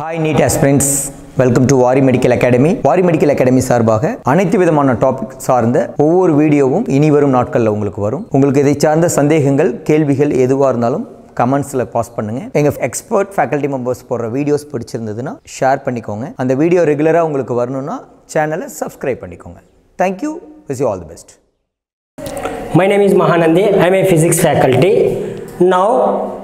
Hi NEET aspirants, welcome to வாரி medical academy. வாரி medical academy சார்பாக அனைத்து விதமான டாபிக் சார்ந்த ஒவ்வொரு வீடியோவும் இனி வரும் நாட்களில் உங்களுக்கு வரும். உங்களுக்கு இதை சார்ந்த சந்தேகங்கள், கேள்விகள் எதுவாக இருந்தாலும் கமெண்ட்ஸில் பாஸ் பண்ணுங்கள். எங்கள் எக்ஸ்பர்ட் ஃபேக்கல்ட்டி மெம்பர்ஸ் போடுற வீடியோஸ் பிடிச்சிருந்ததுன்னா ஷேர் பண்ணிக்கோங்க. அந்த வீடியோ ரெகுலராக உங்களுக்கு வரணும்னா சேனலை சப்ஸ்கிரைப் பண்ணிக்கோங்க. Thank you. Wish you all the best. My name is Mahanandi. I am a physics faculty. Now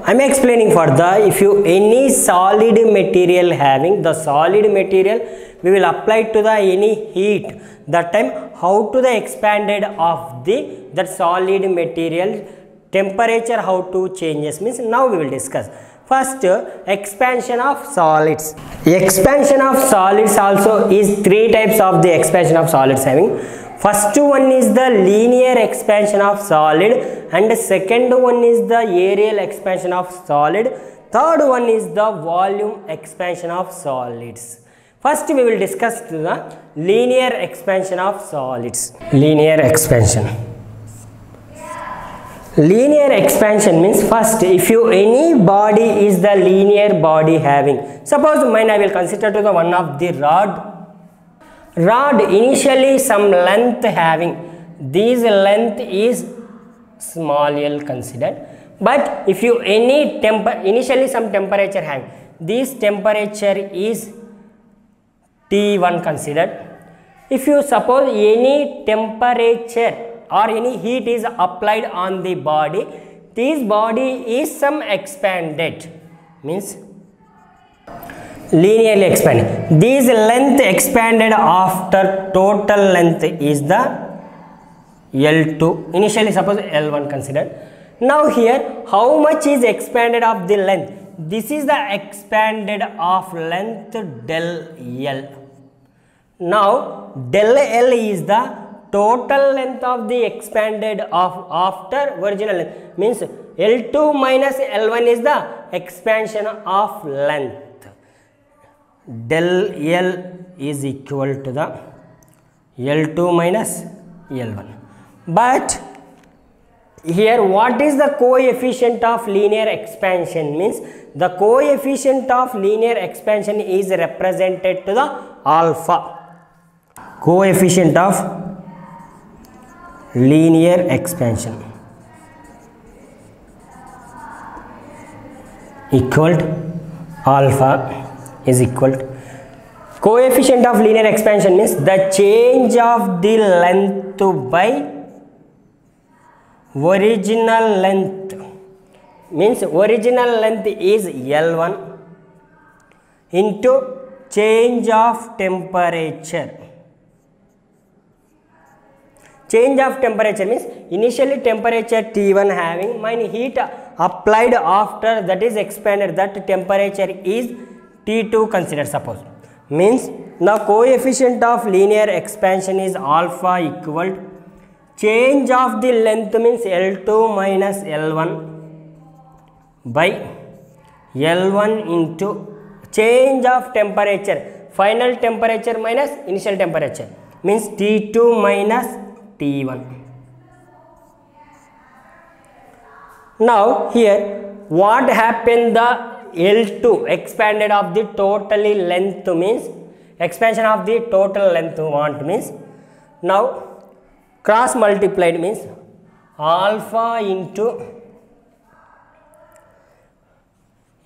I am explaining for the if you any solid material having the solid material we will apply to the any heat, that time how to the expanded of the that solid material temperature, how to changes means now we will discuss. First, expansion of solids. Expansion of solids also is three types of the expansion of solids having. First one is the linear expansion of solid and second one is the aerial expansion of solid. Third one is the volume expansion of solids. First we will discuss the linear expansion of solids. Linear expansion. Linear expansion means first if you any body is the linear body having, suppose mine I will consider to the one of the rod initially some length having, this length is small l considered, but if you any initially some temperature having, this temperature is T1 considered. If you suppose any temperature or any heat is applied on the body, this body is some expanded means linearly expanded. This length expanded after total length is the L2. Initially suppose L1 considered. Now here how much is expanded of the length? This is the expanded of length del L. Now del L is the total length of the expanded of after original length, means L2 minus L1 is the expansion of length. Del L is equal to the L2 minus L1. But here what is the coefficient of linear expansion means the coefficient of linear expansion is represented to the alpha. Coefficient of linear expansion equal to alpha is equal to coefficient of linear expansion means the change of the length by original length, means original length is L1 into change of temperature. Change of temperature means initially temperature T1 having, mine heat applied after that is expanded, that temperature is T2 consider suppose, means the coefficient of linear expansion is alpha equal to change of the length means L2 minus L1 by L1 into change of temperature, final temperature minus initial temperature means T2 minus T1. Now here what happened, the L2 expanded of the totally length means expansion of the total length want means now cross multiplied means alpha into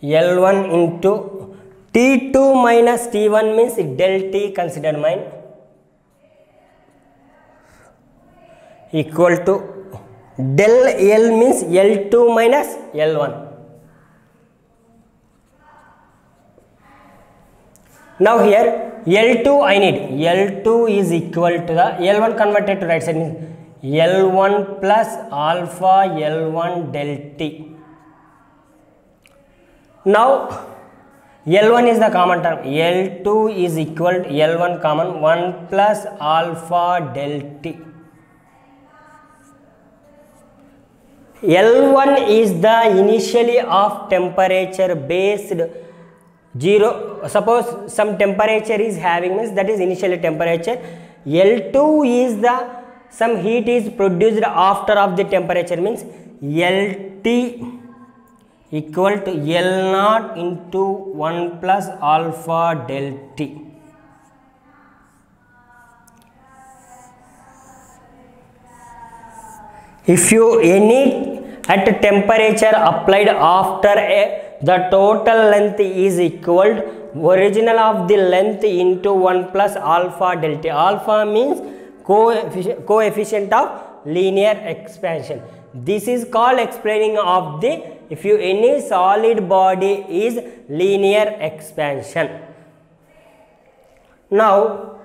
L1 into T2 minus T1 means del T considered mine equal to del L means L2 minus L1. Now here L2 I need, L2 is equal to the L1 converted to right side means L1 plus alpha L1 del T. Now L1 is the common term, L2 is equal to L1 common 1 plus alpha del T. L1 is the initially of temperature based 0, suppose some temperature is having means that is initially temperature. L2 is the some heat is produced after of the temperature means LT equal to L naught into 1 plus alpha del T. If you any at temperature applied after the total length is equal to original of the length into 1 plus alpha del T. Alpha means coefficient of linear expansion. This is called explaining of the if you any solid body is linear expansion. Now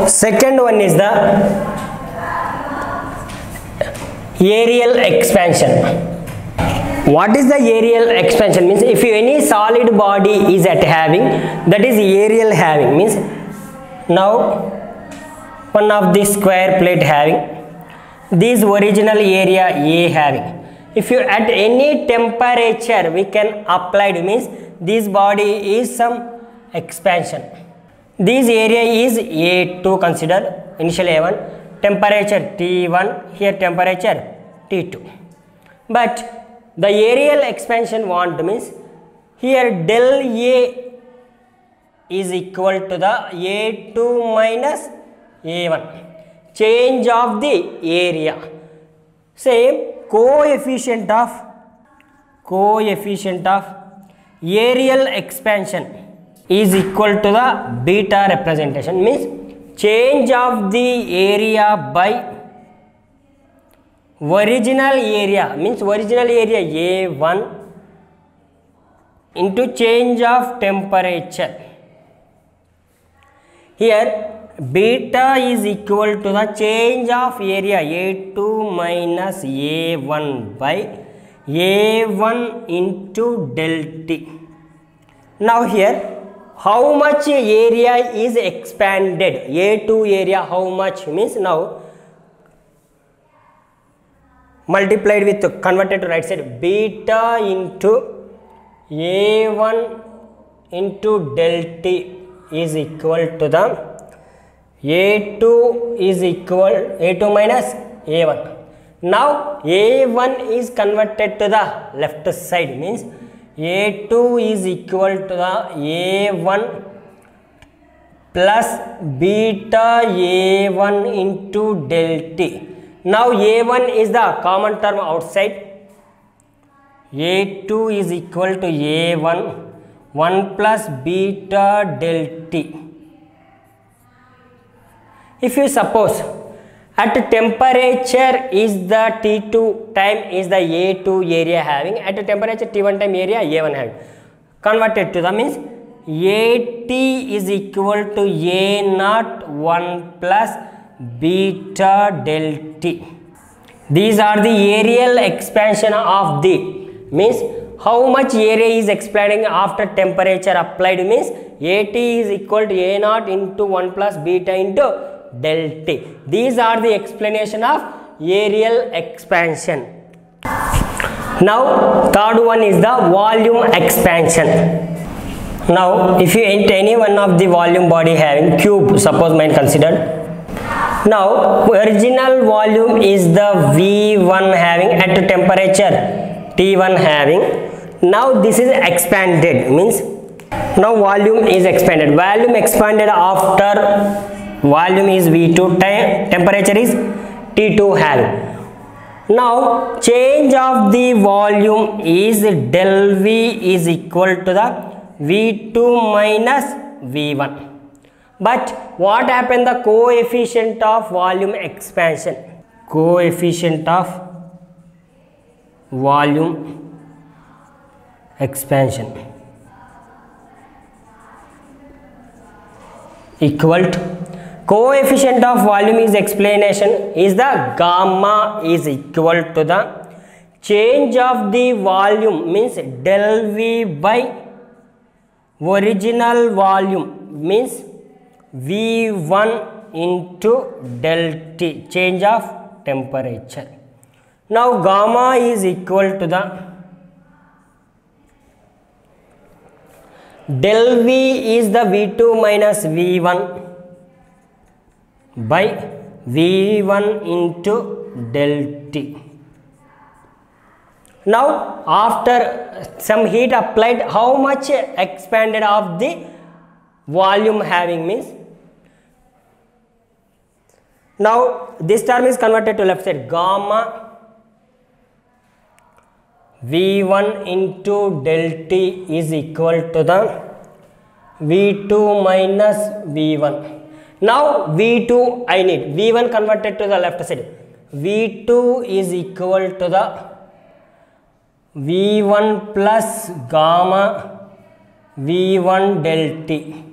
second one is the aerial expansion. What is the aerial expansion? Means if you any solid body is at having, that is aerial having, means now one of the square plate having this original area A having. If you at any temperature we can apply, means this body is some expansion. This area is A2 consider, initial A1, temperature T1, here temperature T2. But the aerial expansion want means here del A is equal to the A2 minus A1, change of the area. Same coefficient of aerial expansion is equal to the beta representation, means change of the area by original area, means original area A1 into change of temperature. Here beta is equal to the change of area A2 minus A1 by A1 into del T. Now here how much area is expanded? A2 area how much means now multiplied with converted to right side beta into A1 into del T is equal to the A2 is equal A2 minus A1. Now A1 is converted to the left side, means A2 is equal to the A1 plus beta A1 into del T. Now A1 is the common term outside. A2 is equal to A1 1 plus beta del T. If you suppose at temperature is the T2 time is the A2 area having, at temperature T1 time area A1 having, converted to the means AT is equal to A0 1 plus beta del T. These are the aerial expansion of the, means how much area is expanding after temperature applied, means AT is equal to A0 into 1 plus beta into del T. These are the explanation of aerial expansion. Now third one is the volume expansion. Now if you enter any one of the volume body having cube, suppose mine considered. Now original volume is the V1 having at temperature T1 having. Now this is expanded, means now volume is expanded. Volume expanded after volume is V2, temperature is T2 having. Now change of the volume is del V is equal to the V2 minus V1. But what happened, the coefficient of volume expansion? Coefficient of volume expansion equal to coefficient of volume is explanation is the gamma is equal to the change of the volume, means del V by original volume, means V1 into del T, change of temperature. Now gamma is equal to the del V is the V2 minus V1 by V1 into del T. Now after some heat applied, how much expanded of the volume having means, now this term is converted to left side, gamma V1 into del T is equal to the V2 minus V1. Now V2 I need, V1 converted to the left side, V2 is equal to the V1 plus gamma V1 del T.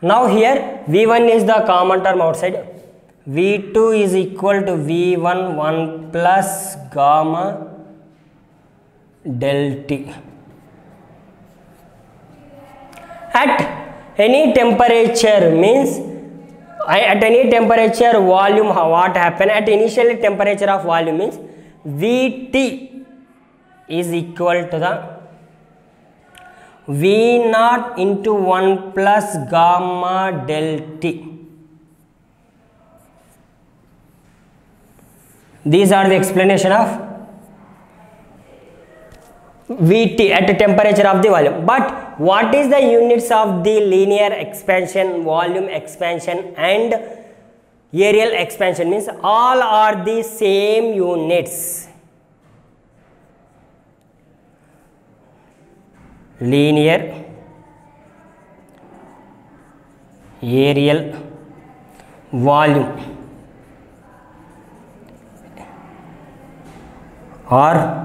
Now here V1 is the common term outside, V2 is equal to V1 1 plus gamma del T. At any temperature means, at any temperature volume, what happen at initial temperature of volume means Vt is equal to the V0 into 1 plus gamma del T. These are the explanation of Vt at the temperature of the volume. But what is the units of the linear expansion, volume expansion and areal expansion means all are the same units. Linear, areal, volume or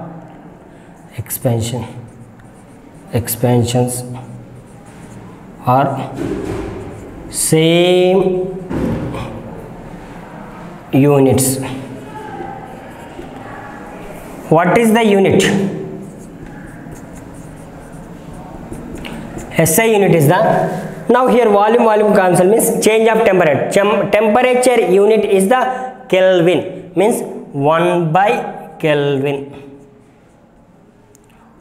expansions are same units. What is the unit? SI unit is the, now here volume cancel means change of temperature. Temperature unit is the Kelvin, means 1 by Kelvin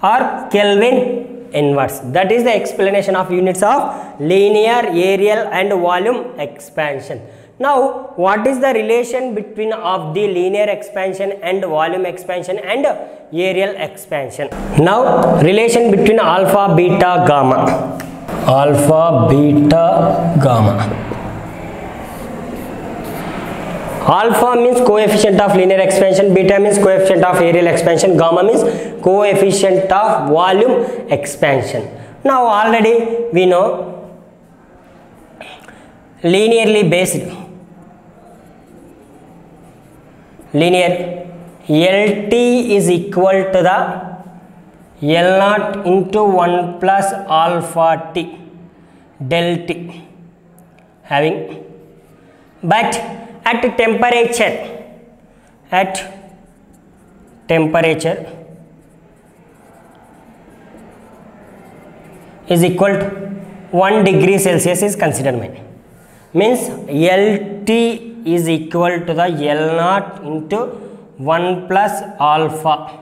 or Kelvin inverse. That is the explanation of units of linear, areal and volume expansion. Now what is the relation between of the linear expansion and volume expansion and areal expansion? Now relation between alpha, beta, gamma. Alpha, beta, gamma. Alpha means coefficient of linear expansion, beta means coefficient of areal expansion, gamma means coefficient of volume expansion. Now already we know linearly based, linear LT is equal to the L0 into 1 plus alpha T del T having, but at temperature is equal to 1 degree Celsius is considered, means LT is equal to the L0 into 1 plus alpha.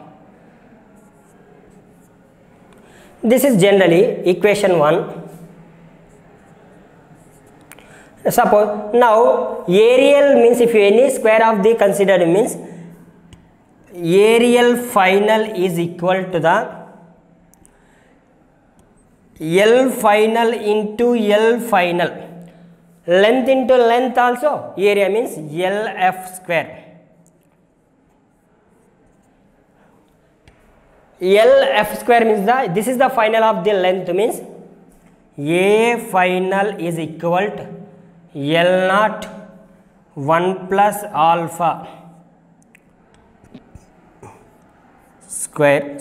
This is generally equation 1. Suppose now areal means, if any square of the considered means areal final is equal to the L final into L final, length into length also, area means LF square. LF square means this is the final of the length, means A final is equal to L0 1 plus alpha square.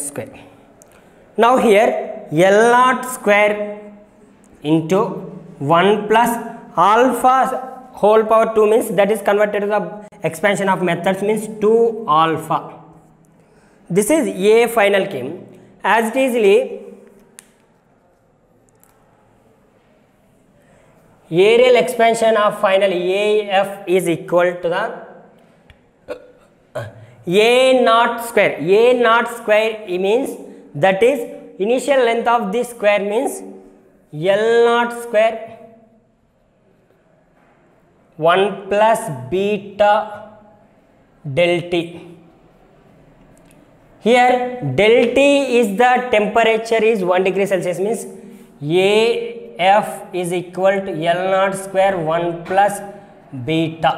Now here L0 square into 1 plus alpha whole power 2 means, that is converted to the expansion of methods means 2 alpha. This is A final came. As it is areal expansion of final AF is equal to the A naught square. A naught square means, that is initial length of this square means L naught square 1 plus beta del T. Here del T is the temperature is 1 degree Celsius, means AF is equal to L naught square 1 plus beta.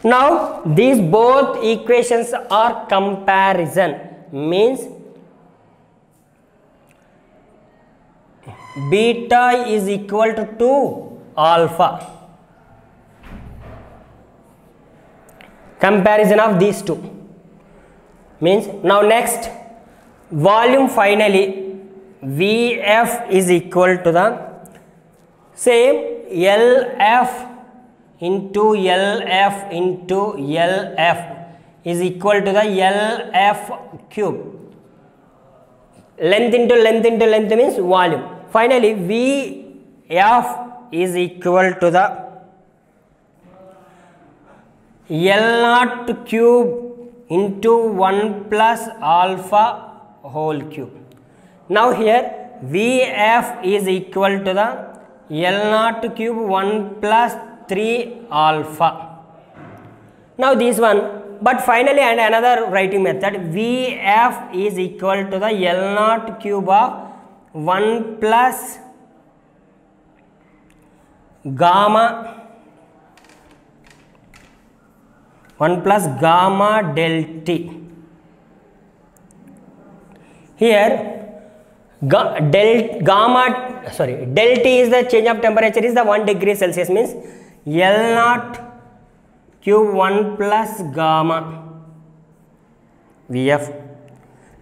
Now these both equations are comparison, means beta is equal to alpha. Comparison of these two means, now next volume, finally VF is equal to the same LF into LF into LF is equal to the LF cube. Length into length into length means volume. Finally VF is equal to the L naught cube into 1 plus alpha whole cube. Now here VF is equal to the L naught cube 1 plus 3 alpha. Now this one, but finally, and another writing method, VF is equal to the L naught cube of 1 plus gamma 1 plus gamma del T. Here del T is the change of temperature is the 1 degree Celsius, means L naught cube 1 plus gamma VF.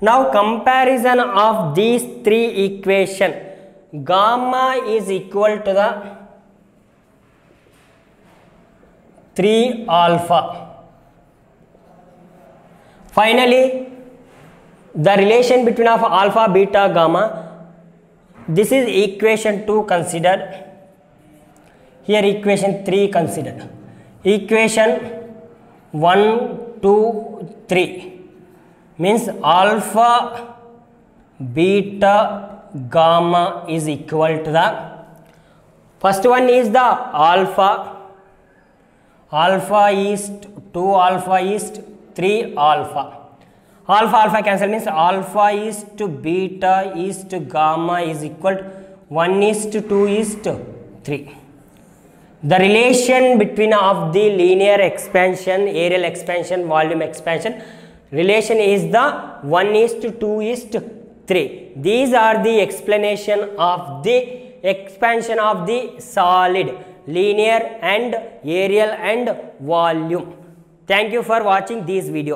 Now comparison of these three equation, gamma is equal to the 3 alpha. Finally the relation between of alpha, beta, gamma, this is equation 2 considered. Here equation 3 considered. Equation 1, 2, 3 means alpha, beta, gamma is equal to the, first one is the alpha is 2 alpha is 3 alpha. Alpha cancel, means alpha is to beta is to gamma is equal to 1 is to 2 is to 3. The relation between of the linear expansion, areal expansion, volume expansion, relation is the 1 is to 2 is to 3. These are the explanation of the expansion of the solid, linear and areal and volume. Thank you for watching this video.